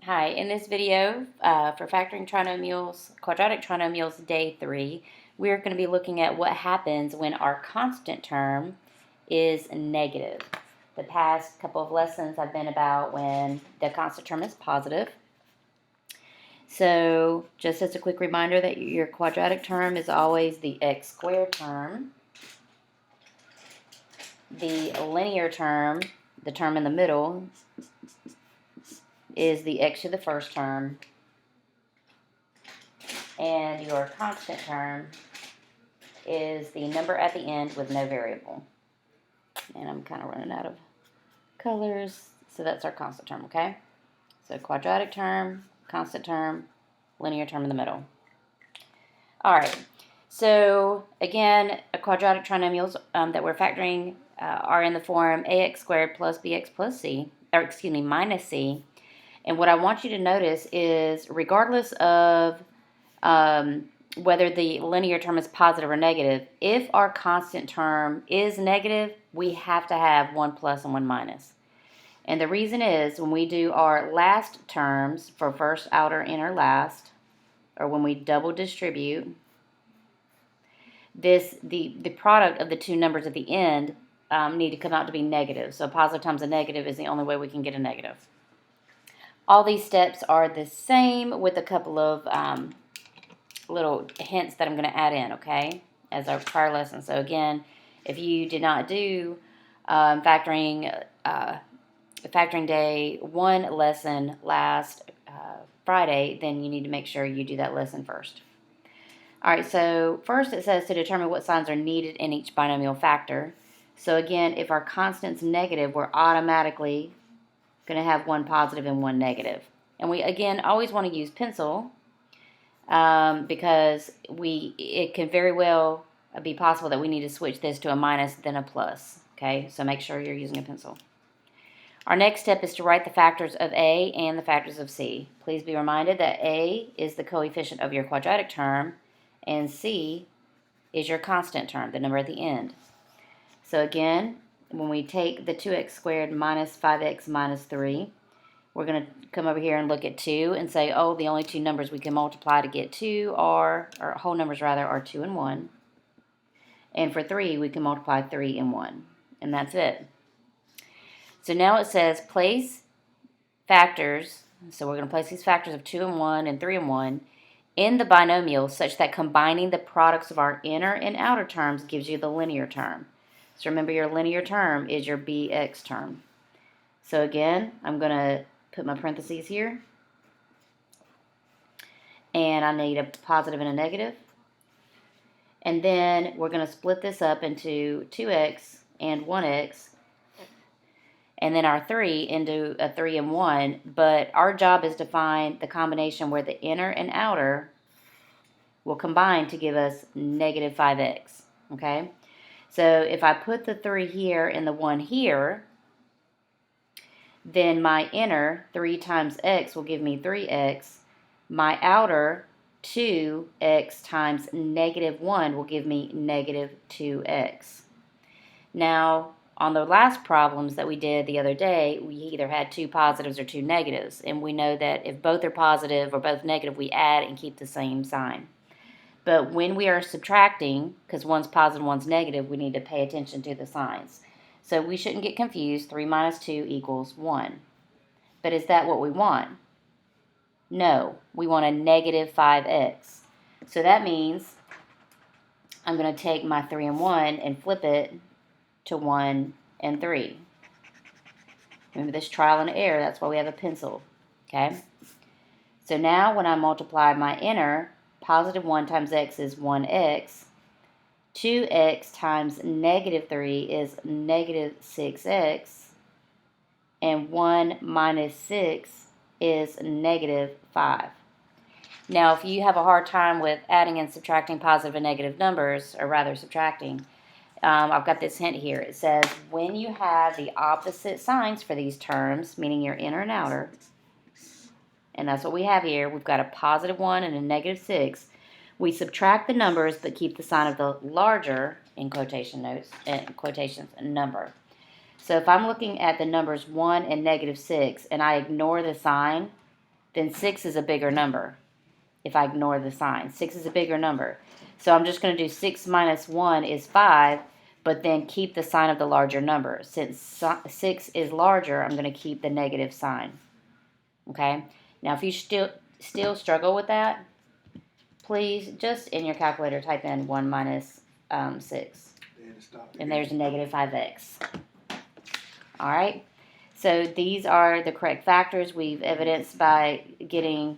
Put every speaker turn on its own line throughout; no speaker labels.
Hi, in this video for factoring trinomials, quadratic trinomials day 3, we're going to be looking at what happens when our constant term is negative. The past couple of lessons have been about when the constant term is positive. So just as a quick reminder that your quadratic term is always the x squared term. The linear term, the term in the middle, is the x to the first term. And your constant term is the number at the end with no variable. And I'm kind of running out of colors, so that's our constant term, okay? So quadratic term, constant term, linear term in the middle. All right, so again, quadratic trinomials that we're factoring are in the form ax squared plus bx plus c, or excuse me, minus c. And what I want you to notice is regardless of whether the linear term is positive or negative, if our constant term is negative, we have to have one plus and one minus. And the reason is when we do our last terms for first, outer, inner, last, or when we double distribute, the product of the two numbers at the end need to come out to be negative. So positive times a negative is the only way we can get a negative. All these steps are the same with a couple of little hints that I'm going to add in, okay, as our prior lesson. So again, if you did not do factoring day 1 lesson last Friday, then you need to make sure you do that lesson first. All right, so first it says to determine what signs are needed in each binomial factor. So again, if our constant's negative, we're automatically going to have one positive and one negative. And we, again, always want to use pencil because it can very well be possible that we need to switch this to a minus then a plus. Okay, so make sure you're using a pencil. Our next step is to write the factors of A and the factors of C. Please be reminded that A is the coefficient of your quadratic term and C is your constant term, the number at the end. So again, when we take the 2x squared minus 5x minus 3, we're going to come over here and look at 2 and say, oh, the only two numbers we can multiply to get 2 are, or whole numbers rather, are 2 and 1. And for 3, we can multiply 3 and 1. And that's it. So now it says place factors. So we're going to place these factors of 2 and 1 and 3 and 1 in the binomial such that combining the products of our inner and outer terms gives you the linear term. So remember, your linear term is your bx term. So again, I'm going to put my parentheses here. And I need a positive and a negative. And then we're going to split this up into 2x and 1x. And then our 3 into a 3 and 1. But our job is to find the combination where the inner and outer will combine to give us negative 5x. Okay? So if I put the 3 here and the 1 here, then my inner 3 times x will give me 3x. My outer 2x times negative 1 will give me negative 2x. Now, on the last problems that we did the other day, we either had two positives or two negatives. And we know that if both are positive or both negative, we add and keep the same sign. But when we are subtracting, because one's positive and one's negative, we need to pay attention to the signs. So we shouldn't get confused. 3 minus 2 equals 1. But is that what we want? No, we want a negative 5x. So that means I'm going to take my 3 and 1 and flip it to 1 and 3. Remember this trial and error, that's why we have a pencil. Okay? So now when I multiply my inner, positive 1 times x is 1x. 2x times negative 3 is negative 6x. And 1 minus 6 is negative 5. Now, if you have a hard time with adding and subtracting positive and negative numbers, or rather subtracting, I've got this hint here. It says when you have the opposite signs for these terms, meaning your inner and outer, and that's what we have here. We've got a positive 1 and a negative 6. We subtract the numbers but keep the sign of the larger, in quotations, number. So if I'm looking at the numbers 1 and negative 6 and I ignore the sign, then 6 is a bigger number. If I ignore the sign, 6 is a bigger number. So I'm just going to do 6 minus 1 is 5, but then keep the sign of the larger number. Since 6 is larger, I'm going to keep the negative sign. Okay? Now, if you still struggle with that, please just in your calculator type in 1 minus 6. And there's a negative 5x. All right? So these are the correct factors we've evidenced by getting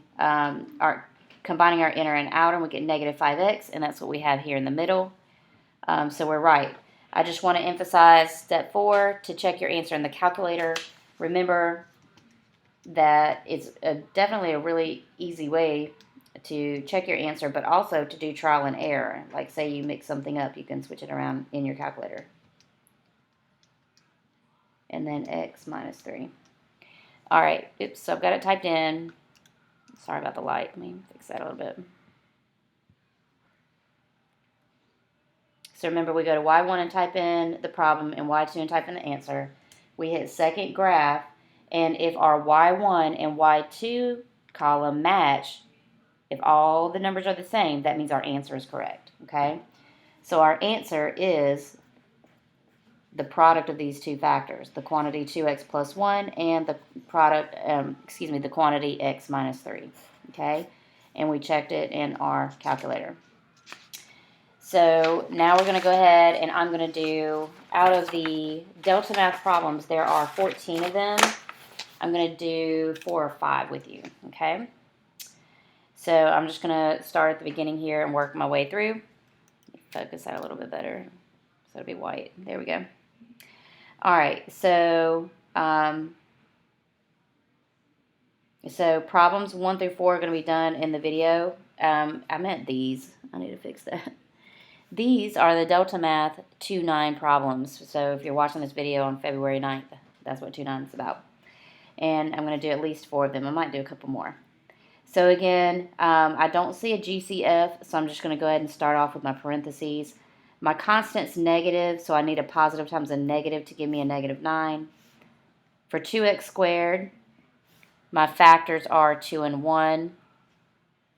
combining our inner and outer, and we get negative 5x, and that's what we have here in the middle. So we're right. I just want to emphasize step 4 to check your answer in the calculator. Remember that it's definitely a really easy way to check your answer, but also to do trial and error. Like say you mix something up, you can switch it around in your calculator. And then x minus 3. All right, oops, so I've got it typed in. Sorry about the light. Let me fix that a little bit. So remember, we go to Y1 and type in the problem, and Y2 and type in the answer. We hit second graph, and if our Y1 and Y2 column match, if all the numbers are the same, that means our answer is correct, okay? So our answer is the product of these two factors, the quantity 2x plus 1 and the product, the quantity x minus 3, okay? And we checked it in our calculator. So now we're going to go ahead and I'm going to do, out of the Delta Math problems, there are 14 of them. I'm going to do 4 or 5 with you, okay? So I'm just going to start at the beginning here and work my way through. Focus that a little bit better so it'll be white. There we go. All right, so problems 1 through 4 are going to be done in the video. I meant these. I need to fix that. These are the Delta Math 2-9 problems. So if you're watching this video on February 9th, that's what 2-9 is about. And I'm going to do at least 4 of them. I might do a couple more. So again, I don't see a GCF, so I'm just going to go ahead and start off with my parentheses. My constant's negative, so I need a positive times a negative to give me a negative 9. For 2x squared, my factors are 2 and 1.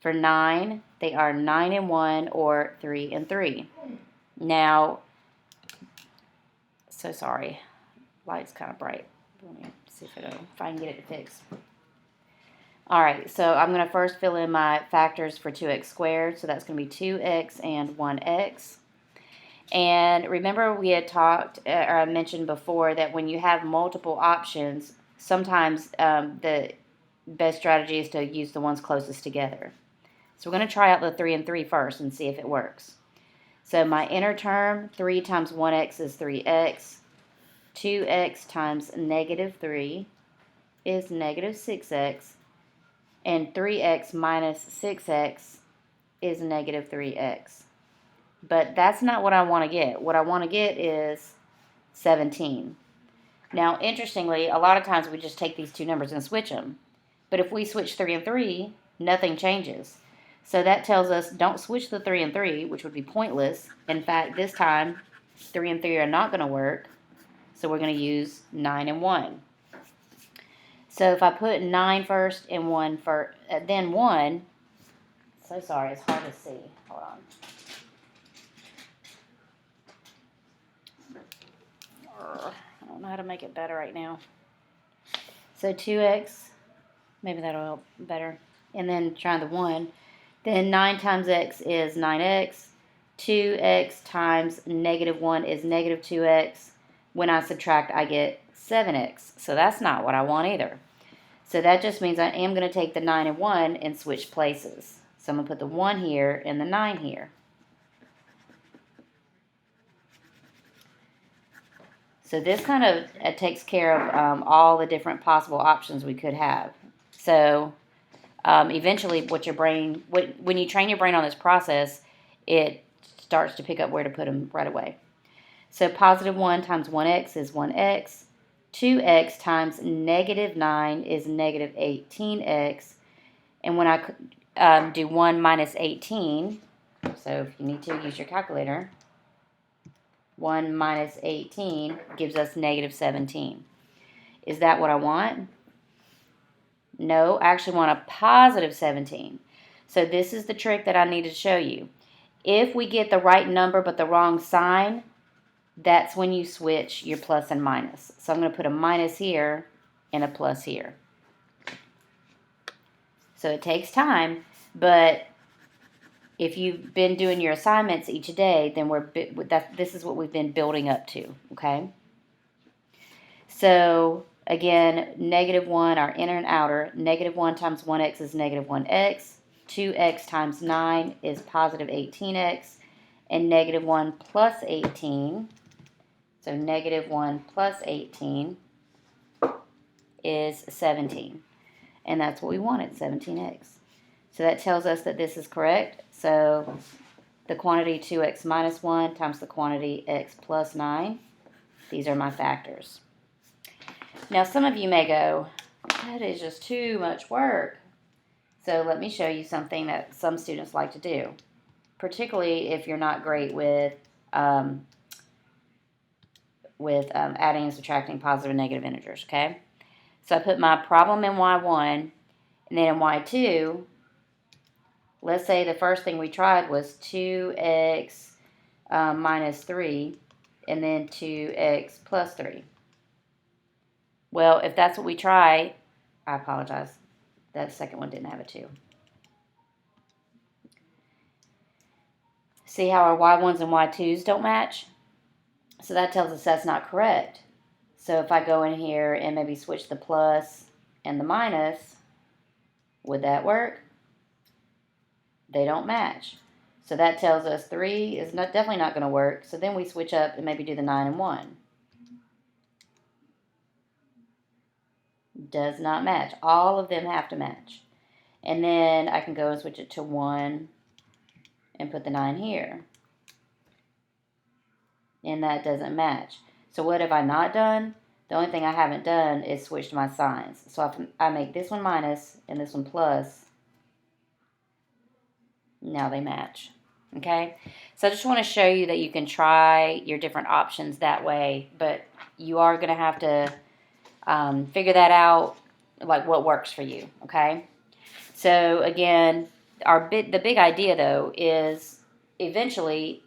For 9, they are 9 and 1 or 3 and 3. Now, so sorry, light's kind of bright. Let me see if I can get it to fix. All right, so I'm going to first fill in my factors for 2x squared, so that's going to be 2x and 1x. And remember we had talked, or I mentioned before, that when you have multiple options, sometimes the best strategy is to use the ones closest together. So we're going to try out the 3 and 3 first and see if it works. So my inner term, 3 times 1x is 3x. 2x times negative 3 is negative 6x. And 3x minus 6x is negative 3x. But that's not what I want to get. What I want to get is 17. Now, interestingly, a lot of times we just take these two numbers and switch them. But if we switch 3 and 3, nothing changes. So that tells us don't switch the 3 and 3, which would be pointless. In fact, this time, 3 and 3 are not going to work. So we're going to use 9 and 1. So if I put 9 first and 1 first, then 1, so sorry, it's hard to see. Hold on. I don't know how to make it better right now. So 2x, maybe that'll help better. And then try the 1. Then 9 times x is 9x. 2x times negative 1 is negative 2x. When I subtract, I get 7x. So that's not what I want either. So that just means I am going to take the 9 and 1 and switch places. So I'm going to put the 1 here and the 9 here. So this kind of takes care of all the different possible options we could have. So eventually when you train your brain on this process, it starts to pick up where to put them right away. So positive 1 times 1x is 1x. 2x times negative 9 is negative 18x. And when I do 1 minus 18, so if you need to use your calculator, 1 minus 18 gives us negative 17. Is that what I want? No, I actually want a positive 17. So this is the trick that I needed to show you. If we get the right number but the wrong sign, that's when you switch your plus and minus. So I'm going to put a minus here and a plus here. So it takes time, but if you've been doing your assignments each day, then this is what we've been building up to, okay? So again, -1, our inner and outer, -1 times 1x is -1x, 2x times 9 is positive 18x, and -1 plus 18, so -1 plus 18 is 17. And that's what we wanted, 17x. So that tells us that this is correct. So the quantity 2x minus 1 times the quantity x plus 9, these are my factors. Now some of you may go, that is just too much work. So let me show you something that some students like to do, particularly if you're not great with adding and subtracting positive and negative integers, okay? So I put my problem in y1, and then in y2, let's say the first thing we tried was 2x minus 3, and then 2x plus 3. Well, if that's what we try, I apologize. That second one didn't have a 2. See how our y1s and y2s don't match? So that tells us that's not correct. So if I go in here and maybe switch the plus and the minus, would that work? They don't match. So that tells us 3 is definitely not going to work. So then we switch up and maybe do the 9 and 1. Does not match. All of them have to match. And then I can go and switch it to 1 and put the 9 here. And that doesn't match. So what have I not done? The only thing I haven't done is switched my signs. So if I make this one minus and this one plus, now they match. Okay? So I just want to show you that you can try your different options that way, but you are going to have to figure that out, like what works for you. Okay? So again, the big idea though is eventually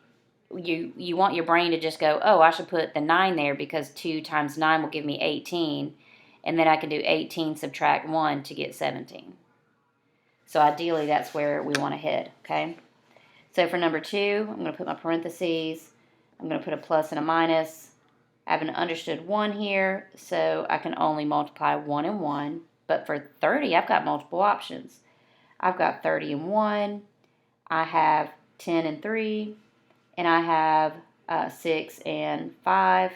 you want your brain to just go, oh, I should put the 9 there because 2 times 9 will give me 18, and then I can do 18 subtract 1 to get 17. So ideally, that's where we want to head, okay? So for number 2, I'm going to put my parentheses. I'm going to put a plus and a minus. I have an understood 1 here, so I can only multiply 1 and 1. But for 30, I've got multiple options. I've got 30 and 1. I have 10 and 3. And I have 6 and 5.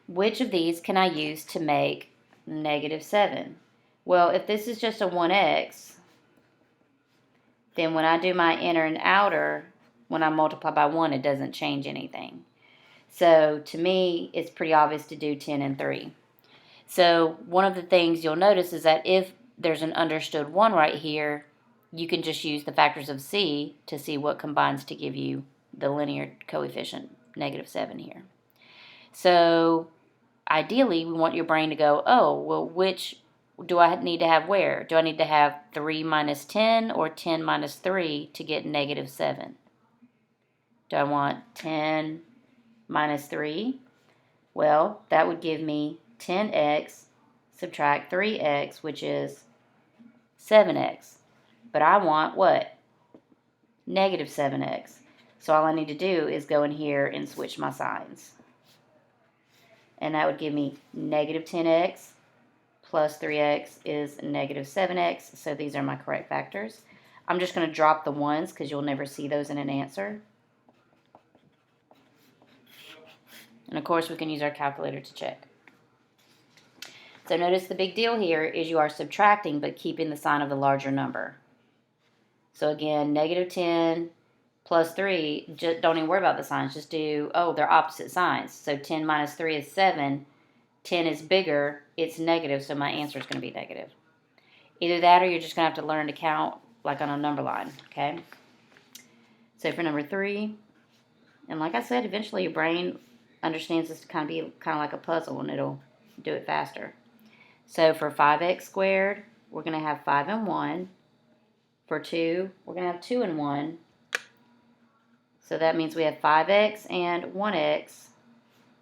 Which of these can I use to make -7? Well, if this is just a 1x, then when I do my inner and outer, when I multiply by 1, it doesn't change anything. So to me, it's pretty obvious to do 10 and 3. So one of the things you'll notice is that if there's an understood 1 right here, you can just use the factors of c to see what combines to give you the linear coefficient, -7 here. So ideally, we want your brain to go, oh, well, which do I need to have where? Do I need to have 3 minus 10 or 10 minus 3 to get -7? Do I want 10 minus 3? Well, that would give me 10x subtract 3x, which is 7x. But I want what? -7x. So all I need to do is go in here and switch my signs. And that would give me -10x plus 3x is -7x. So these are my correct factors. I'm just going to drop the ones because you'll never see those in an answer. And of course, we can use our calculator to check. So notice the big deal here is you are subtracting but keeping the sign of the larger number. So again, -10 plus 3, just don't even worry about the signs. Just do, oh, they're opposite signs. So 10 minus 3 is 7. 10 is bigger. It's negative, so my answer is going to be negative. Either that or you're just going to have to learn to count like on a number line, okay? So for number 3, and like I said, eventually your brain understands this to kind of like a puzzle, and it'll do it faster. So for 5x squared, we're going to have 5 and 1. For 2, we're going to have 2 and 1. So that means we have 5x and 1x.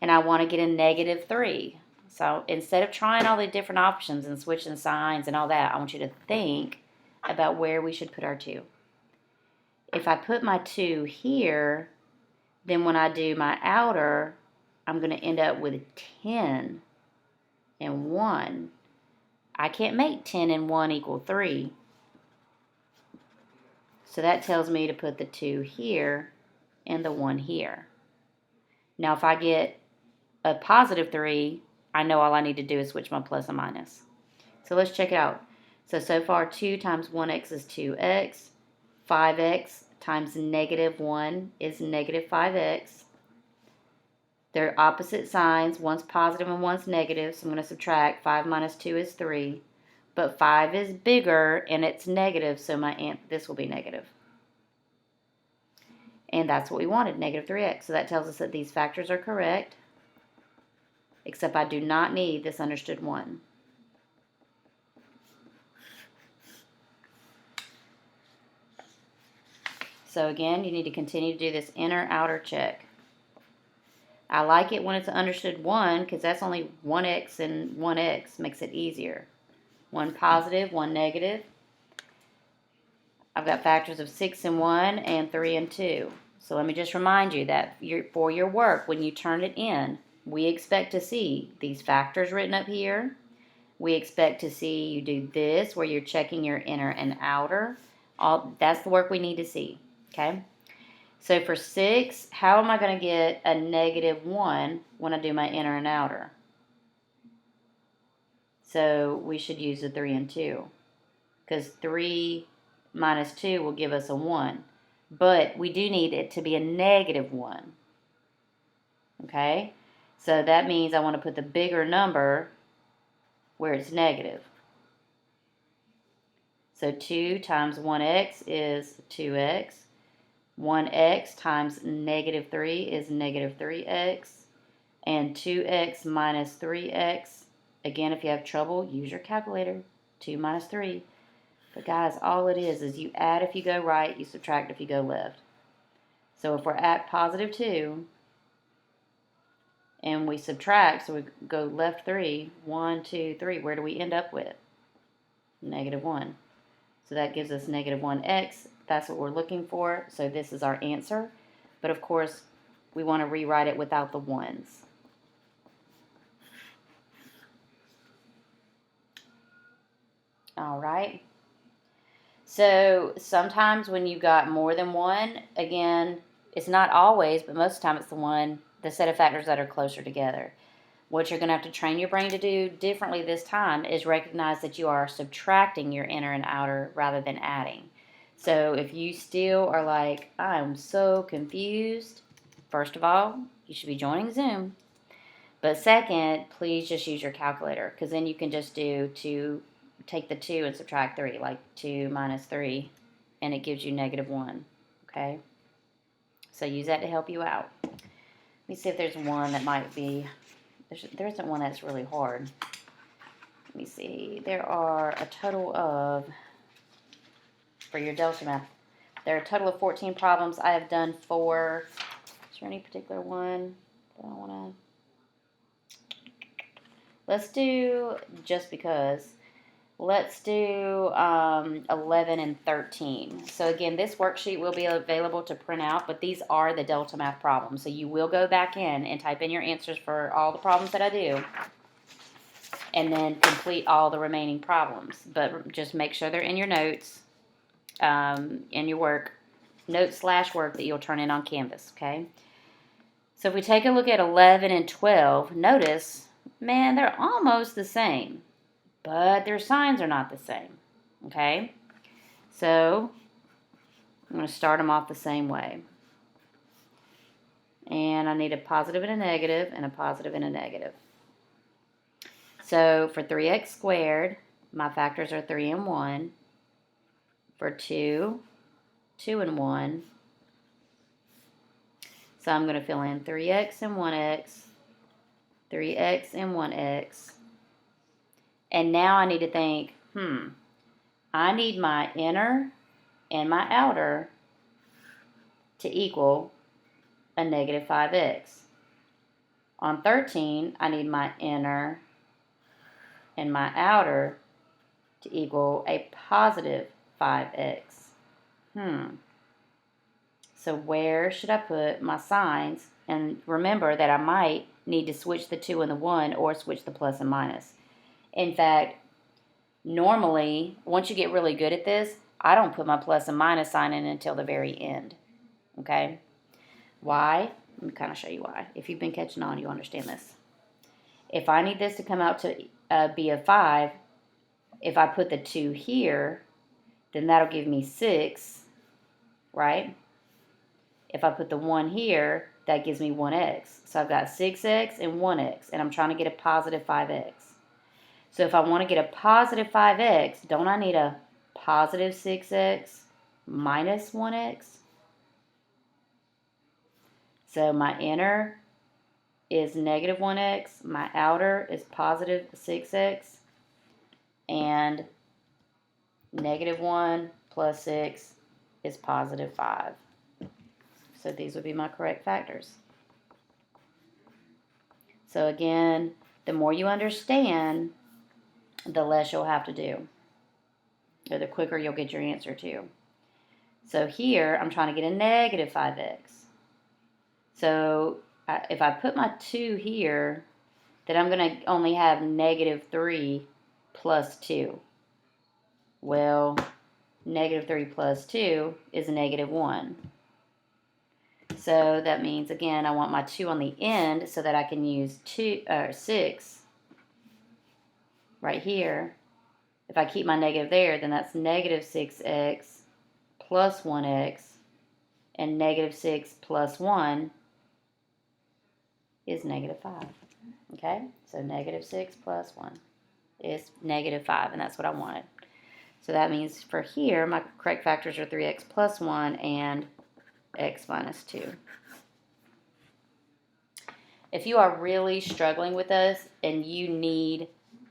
And I want to get a negative 3. So instead of trying all the different options and switching signs and all that, I want you to think about where we should put our 2. If I put my 2 here, then when I do my outer, I'm going to end up with 10 and 1. I can't make 10 and 1 equal 3. So that tells me to put the 2 here and the 1 here. Now if I get a positive 3, I know all I need to do is switch my plus and minus. So let's check it out. So far 2 times 1x is 2x. 5x times negative 1 is negative 5x. They're opposite signs. One's positive and one's negative. So I'm going to subtract. 5 minus 2 is 3. But 5 is bigger and it's negative, so this will be negative. And that's what we wanted, negative 3x. So that tells us that these factors are correct, except I do not need this understood 1. So again, you need to continue to do this inner-outer check. I like it when it's an understood 1 because that's only 1x and 1x, makes it easier. 1 positive, 1 negative. I've got factors of 6 and 1 and 3 and 2. So let me just remind you that for your work, when you turn it in, we expect to see these factors written up here. We expect to see you do this where you're checking your inner and outer. That's the work we need to see, okay? So for 6, how am I going to get a negative 1 when I do my inner and outer? So we should use the 3 and 2 because 3 minus 2 will give us a 1. But we do need it to be a negative 1. Okay? So that means I want to put the bigger number where it's negative. So 2 times 1x is 2x. 1x times negative 3 is negative 3x. And 2x minus 3x. Again, if you have trouble, use your calculator. 2 minus 3. But guys, all it is you add if you go right, you subtract if you go left. So if we're at positive 2, and we subtract, so we go left 3, 1, 2, 3, where do we end up with? Negative 1. So that gives us negative 1x. That's what we're looking for. So this is our answer. But of course, we want to rewrite it without the 1s. All right. So sometimes when you got more than 1, again, it's not always, but most of the time it's the set of factors that are closer together. What you're going to have to train your brain to do differently this time is recognize that you are subtracting your inner and outer rather than adding. So if you still are like, I'm so confused, first of all, you should be joining Zoom. But second, please just use your calculator because then you can just take the 2 and subtract 3, like 2 minus 3, and it gives you negative 1, okay? So use that to help you out. Let me see if there's one that might be, there isn't one that's really hard. Let me see, there are a total of, for your delta math, there are a total of 14 problems. I have done 4. Is there any particular one that I want to, let's do, just because, let's do 11 and 13. So again, this worksheet will be available to print out, but these are the Delta Math problems. So you will go back in and type in your answers for all the problems that I do, and then complete all the remaining problems. But just make sure they're in your notes, in your work, notes/work that you'll turn in on Canvas, okay? So if we take a look at 11 and 12, notice, man, they're almost the same, but their signs are not the same, okay? So I'm going to start them off the same way. And I need a positive and a negative, and a positive and a negative. So for 3x squared, my factors are 3 and 1. For 2, 2 and 1. So I'm going to fill in 3x and 1x, 3x and 1x, And now I need to think, I need my inner and my outer to equal a negative 5x. On 13, I need my inner and my outer to equal a positive 5x. So where should I put my signs? And remember that I might need to switch the 2 and the 1 or switch the plus and minus. In fact, normally, once you get really good at this, I don't put my plus and minus sign in until the very end. Okay? Why? Let me kind of show you why. If you've been catching on, you understand this. If I need this to come out to be a 5, if I put the 2 here, then that'll give me 6, right? If I put the 1 here, that gives me 1x. So I've got 6x and 1x, and I'm trying to get a positive 5x. So if I want to get a positive 5x, don't I need a positive 6x minus 1x? So my inner is negative 1x, my outer is positive 6x, and negative 1 plus 6 is positive 5. So these would be my correct factors. So again, the more you understand, the less you'll have to do, or the quicker you'll get your answer to. So here, I'm trying to get a negative 5x. So if I put my 2 here, then I'm going to only have negative 3 plus 2. Well, negative 3 plus 2 is a negative 1. So that means, again, I want my 2 on the end so that I can use 6 right here. If I keep my negative there, then that's negative 6x plus 1x, and negative 6 plus 1 is negative 5. Okay? So negative 6 plus 1 is negative 5, and that's what I wanted. So that means for here, my correct factors are 3x plus 1 and x minus 2. If you are really struggling with this and you need,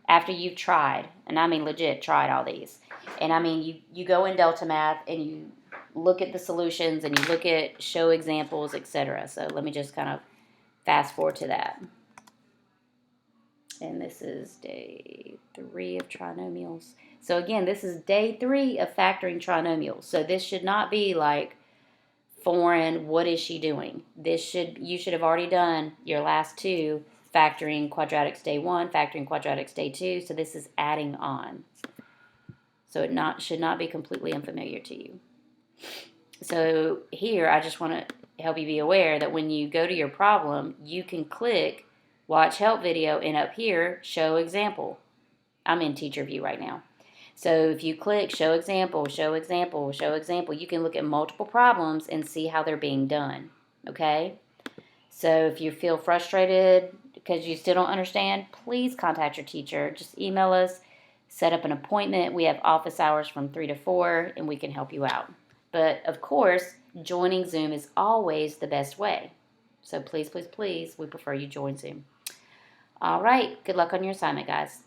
after you've tried, and I mean legit tried all these, and I mean you go in Delta Math and you look at the solutions and you look at show examples, etc. So let me just kind of fast forward to that. And this is day 3 of trinomials. So again, this is day 3 of factoring trinomials. So this should not be like foreign, what is she doing? You should have already done your last 2, factoring quadratics day 1, factoring quadratics day 2. So this is adding on. So it should not be completely unfamiliar to you. So here, I just want to help you be aware that when you go to your problem, you can click watch help video, and up here, show example. I'm in teacher view right now. So if you click show example, show example, show example, you can look at multiple problems and see how they're being done. Okay? So if you feel frustrated because you still don't understand, please contact your teacher. Just email us, set up an appointment. We have office hours from 3 to 4, and we can help you out. But of course, joining Zoom is always the best way. So please, please, please, we prefer you join Zoom. All right. Good luck on your assignment, guys.